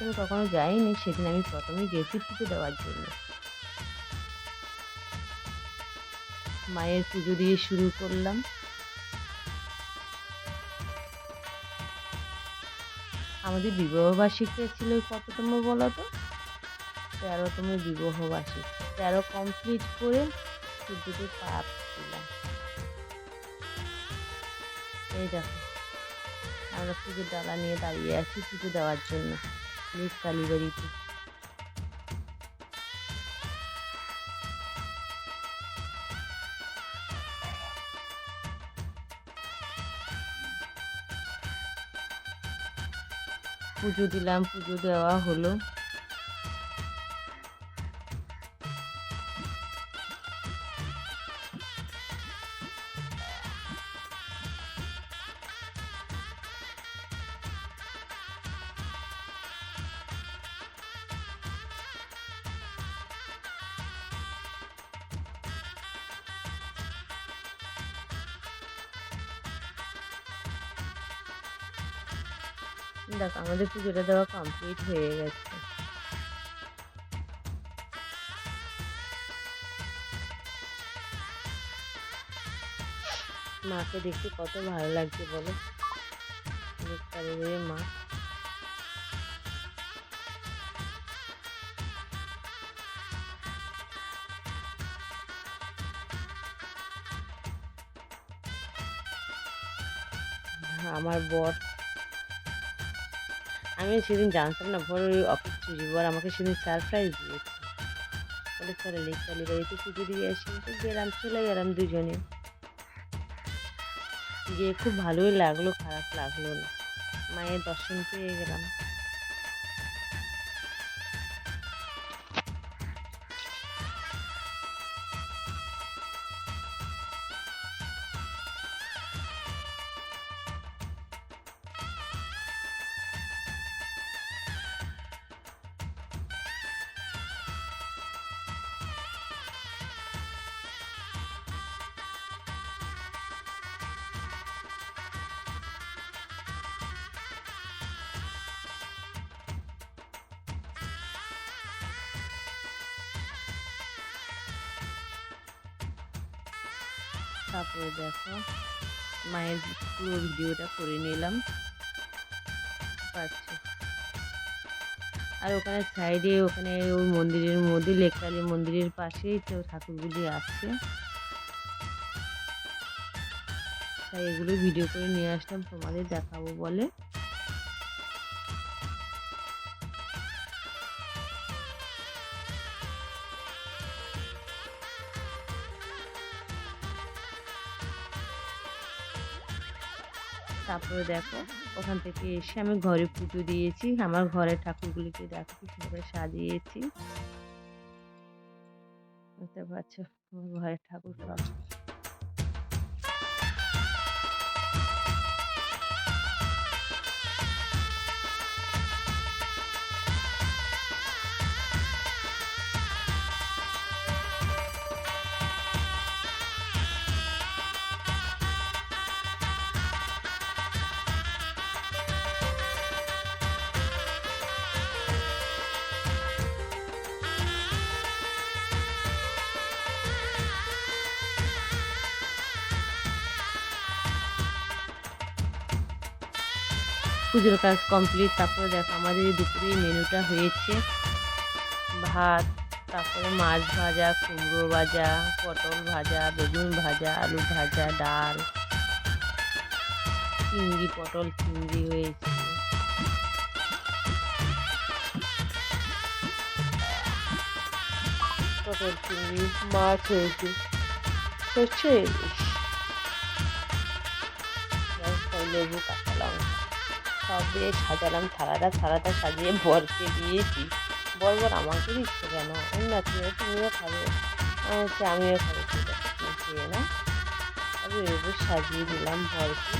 আমি কখনো যাইনি, সেদিন আমি প্রথমেই গেছি পুজো দেওয়ার জন্য। মায়ের পুজো দিয়ে শুরু করলাম। আমাদের বিবাহবার্ষিকীটা ছিল কততম বলো তো? ১৩তম বিবাহবার্ষিকী। ১৩ কমপ্লিট করে পুজোতে পা দিলাম। এই দেখো, আমরা পুজোর ডালা নিয়ে দাঁড়িয়ে আছি পুজো দেওয়ার জন্য নিজ কালীবাড়িতে। পুজো দিলাম, পুজো দেওয়া হলো। দেখ, আমাদের পুজোটা দেওয়া কমপ্লিট হয়ে গেছে। মাকে দেখতে কত ভালো লাগছে বলো, কালীবাড়ির মা। আমার বর, আমি সেদিন জানতাম না বর ওই অফিস ছুটি। বর আমাকে সেদিন সারপ্রাইজ দিয়েছে, বলে চলে লেক কালীবাড়িতে পুজো দিয়ে আসি। তো গেলাম, চলে গেলাম দুজনে। গিয়ে খুব ভালোই লাগলো, খারাপ লাগলো না। মায়ের দর্শন পেয়ে গেলাম। তারপরে দেখো, মায়ের পুরো ভিডিওটা করে নিলাম। পাচ্ছি। আর ওখানে সাইডে, ওখানে ওই মন্দিরের মধ্যে, লেক কালী মন্দিরের পাশেই তো ঠাকুরগুলি আছে, তাই এগুলো ভিডিও করে নিয়ে আসলাম, তোমাদের দেখাবো বলে। তারপরে দেখো, ওখান থেকে এসে আমি ঘরে পুজো দিয়েছি। আমার ঘরের ঠাকুরগুলিকে দেখো কি সুন্দর করে সাজিয়েছি, বুঝতে পারছো? আমার ঘরের ঠাকুর সব। পুজোর কাজ কমপ্লিট। তারপরে দেখো, আমাদের এই দুপুরে মেনুটা হয়েছে ভাত, তারপরে মাছ ভাজা, কুমড়ো ভাজা, পটল ভাজা, বেগুন ভাজা, আলু ভাজা, ডাল, চিংড়ি, পটল চিংড়ি হয়েছে। পটল চিংড়ি, মাছ হয়েছে, হচ্ছে লেবু, কাঁচা লঙ্কা সব দিয়ে সাজালাম থালাটা সাজিয়ে বরকে দিয়েছি। বর আমাকে দিচ্ছে কেন? আমি না, তুমিও খাবে। আমি হচ্ছে আমিও খাবো, ঠিক আছে তুমি খেয়ে না। আমি লেবু সাজিয়ে দিলাম বরকে।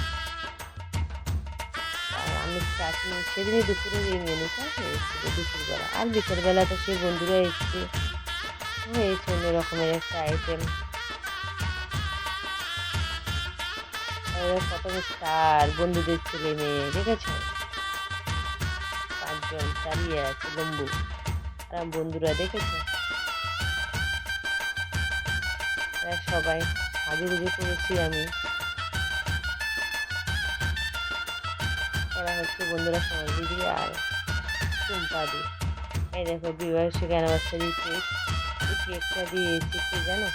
আর আমি চাটনি, সেদিনই দুপুরের এই মেনুটা হয়েছিল দুপুরবেলা। আর বিকেলবেলা তো সেই বন্ধুরা এসছে, হয়েছে অন্য রকমের একটা আইটেম। কত স্টার, বন্ধুদের ছেলে মেয়ে, দেখেছ? 5 জন দাঁড়িয়ে আছে লম্বু। আর বন্ধুরা দেখেছো সবাই সাজুগুজু করেছি আমি। এরা হচ্ছে বন্ধুরা সবাই দিদি আর টুম্পাদি। এই দেখো বিবাহের অ্যানিভার্সারি কেক। এই কেকটা দিয়েছি কি জানো,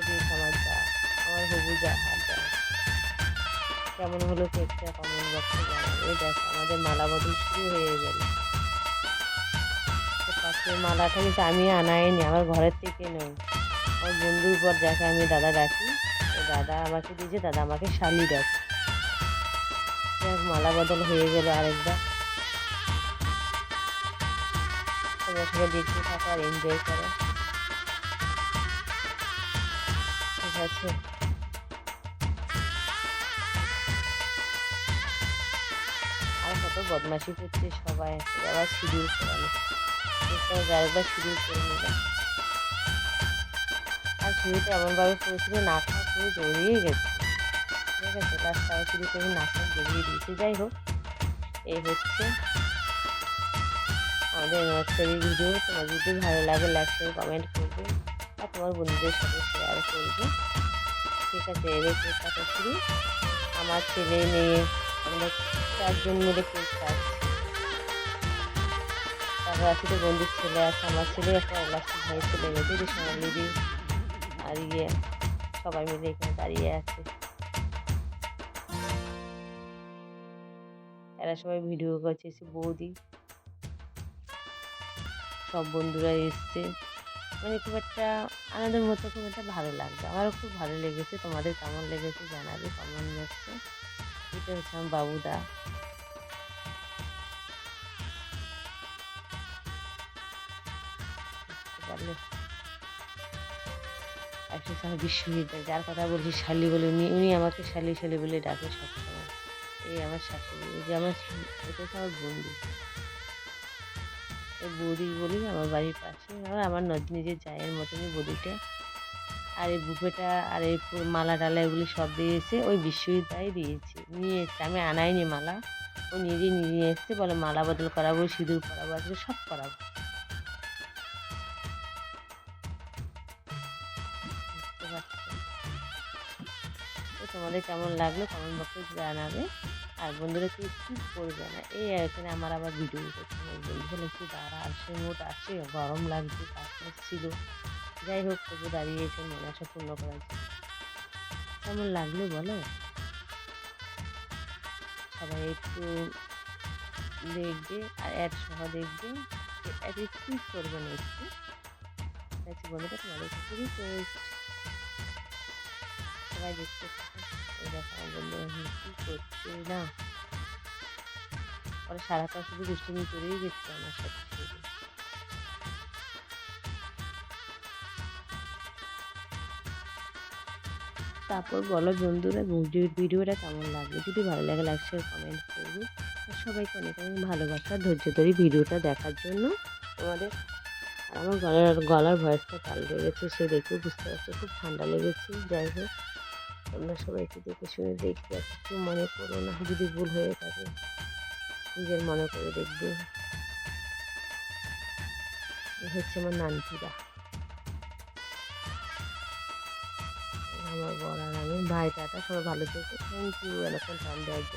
দিয়েছে আমার যা, আমার হবু যা হাত যা। কেমন হলো কেকটা কমেন্ট বক্সে জানাবে। এই দেখো আমাদের মালা বদল শুরু হয়ে গেল। পাশের মালাটা কিন্তু আমি আনাইনি, আমার ঘরের থেকে নই, আমার বন্ধুর পর যাকে আমি দাদা ডাকি, ও দাদা আমাকে দিয়েছে, দাদা আমাকে শালি ডাকে। মালা বদল হয়ে গেল আরেকবার। তোমরা সবাই দেখতে থাকো আর এনজয় করো, ঠিক আছে? আর কত বদমাশি করছে সবাই, আবার শিডিউল করানো, আরেকবার শিডিউল করে নিলাম। আর শুরুতে এমনভাবে করেছিল নাক পুরো জড়িয়ে গেছে, ঠিক আছে? লাস্ট আবার শুরু করে নাক জড়িয়ে দিয়েছে। যাই হোক, এই হচ্ছে আমাদের অ্যানিভার্সারি ভিডিও। তোমার যদি ভালো লাগে লাইক শেয়ার কমেন্ট করবে আর তোমার বন্ধুদের সাথে শেয়ার করবে, ঠিক আছে? এদের কেক কাটা শুরু। আমার ছেলে মেয়ে আমরা 4 জন মিলে কেক কাটছি। তারপর আছে তো বন্ধুর ছেলে আছে, আমার ছেলে একটা লাস্টের ভাই ছেলে গেছে, যে সোনালিদি আর সবাই মিলে এখানে দাঁড়িয়ে আছে। এরা সবাই ভিডিও করছে, এসে বৌদি সব বন্ধুরা এসছে, মানে খুব একটা আনন্দের মতো, খুব একটা ভালো লাগছে। আমারও খুব ভালো লেগেছে। তোমাদের কেমন লেগেছে জানাবে কমেন্ট বক্সে। এটা হচ্ছে আমার বাবুদা। পারলে একটা বিশ্ববিদ্যালয়, যার কথা বলছি শালি বলে, উনি আমাকে শালি শালি বলে ডাকে সবসময়। এই আমার শাশুড়ি, এই যে আমার এটা হচ্ছে আমার বন্ধু, এই বৌদি বলি আমার বাড়ির পাশে, আমার নিজের জায়ের মতনই বৌদিটা। আর এই বুফেটা আর এই মালা টালা এগুলি সব দিয়েছে ওই বিশ্ববিদ্যালয় দিয়েছে, নিয়ে এসছে। আমি আনাইনি মালা, ও নিজে নিয়ে এসছে, বলে মালা বদল করাবো, সিঁদুর করাবো, আজকে সব করাবো। বুঝতে পারছো? তো তোমাদের কেমন লাগলো কমেন্ট বক্সে জানাবে। আর বন্ধুরা কেউ স্কিপ করবে না। এই এখানে আমার আবার ভিডিও করছে, বন্ধু বলে একটু দাঁড়া, আসে মোট আসে, গরম লাগছে, কাজ ছিল। যাই হোক, তবু দাঁড়িয়েছে মনে আশা পূর্ণ করার জন্য। কেমন লাগলো বলো? সবাই একটু দেখবে আর অ্যাড সহ দেখবে, অ্যাড স্কিপ করবে না একটু, ঠিক আছে? বন্ধুরা তোমাদের খুবই করেছি, সবাই দেখতে দেখো বন্ধুরা কি করছে না, ওরা সারাটা শুধু দুষ্টুমি করেই গেছে আমার সাথে শুধু। তারপর বলো বন্ধুরা ভিডিওটা কেমন লাগবে, যদি ভালো লাগে লাইক শেয়ার কমেন্ট করবে। আর সবাইকে অনেক অনেক ভালোবাসা, ধৈর্য ধরে ভিডিওটা দেখার জন্য তোমাদের। আর আমার গলার ভয়েসটা পাল্টে গেছে, সে দেখেও বুঝতে পারছে খুব ঠান্ডা লেগেছে। যাই হোক, তোমরা সবাইকে দেখে শুনে দেখবে, আর কিছু মনে করো না, যদি ভুল হয়ে থাকে নিজের মনে করে দেখবে। এই হচ্ছে আমার নানকিরা, আমার বড় আর আমি। ভাই টাটা, সবাই ভালো থেকো, থ্যাংক ইউ এতক্ষণ টাইম দেওয়ার জন্য।